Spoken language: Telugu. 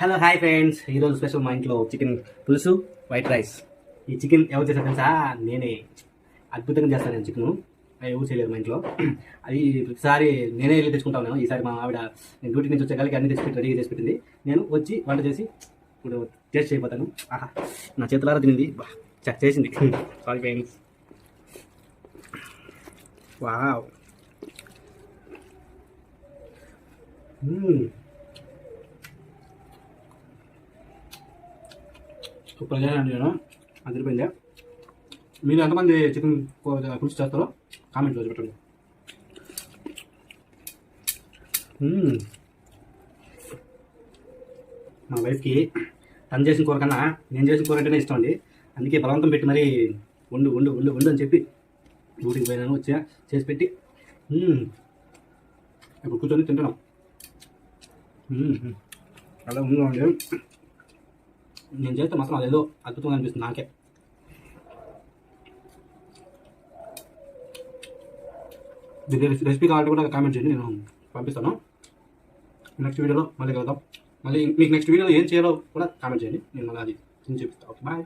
హలో హాయ్ ఫ్రెండ్స్, ఈరోజు స్పెషల్ మా ఇంట్లో చికెన్ పులుసు వైట్ రైస్. ఈ చికెన్ ఎవరు చేశారు తెలుసా? నేనే. అద్భుతంగా చేస్తాను నేను చికెను. ఎవరు చేయలేరు మా ఇంట్లో. అది ప్రతిసారి నేనే వెళ్ళి తెచ్చుకుంటాను. నేను ఈసారి మా ఆవిడ నేను డ్యూటీ నుంచి వచ్చేకాలకి అన్ని తెచ్చిపెట్టి రెడీగా చేసి పెట్టింది. నేను వచ్చి వంట చేసి ఇప్పుడు టేస్ట్ చేయబోతాను. ఆహా, నా చేతులారా తినింది, చేసింది. Sorry friends. వావ్. సూపర్ చేశానండి నేను. అదిరిపోయింది. మీరు ఎంతమంది చికెన్ పులుసు చేస్తారో కామెంట్లో పెట్టండి. మా వైఫ్కి తను చేసిన కూర కన్నా నేను చేసిన కూర అంటేనే ఇష్టం అండి. అందుకే బలవంతం పెట్టి మరీ వండు వండు వండు వండు అని చెప్పి డ్యూటీకి పోయినాను, వచ్చా చేసి పెట్టి ఇప్పుడు కూర్చొని తింటున్నాం. అలా ఉందండి. నేను చేస్తే మాత్రం అదేదో అద్భుతంగా అనిపిస్తుంది నాకే. దీని రెసిపీ కావాలంటే కూడా కామెంట్ చేయండి, నేను పంపిస్తాను. నెక్స్ట్ వీడియోలో మళ్ళీ కలుద్దాం. మళ్ళీ మీకు నెక్స్ట్ వీడియోలో ఏం చేయాలో కూడా కామెంట్ చేయండి, నేను మళ్ళీ అది చూపిస్తాను. Okay, bye.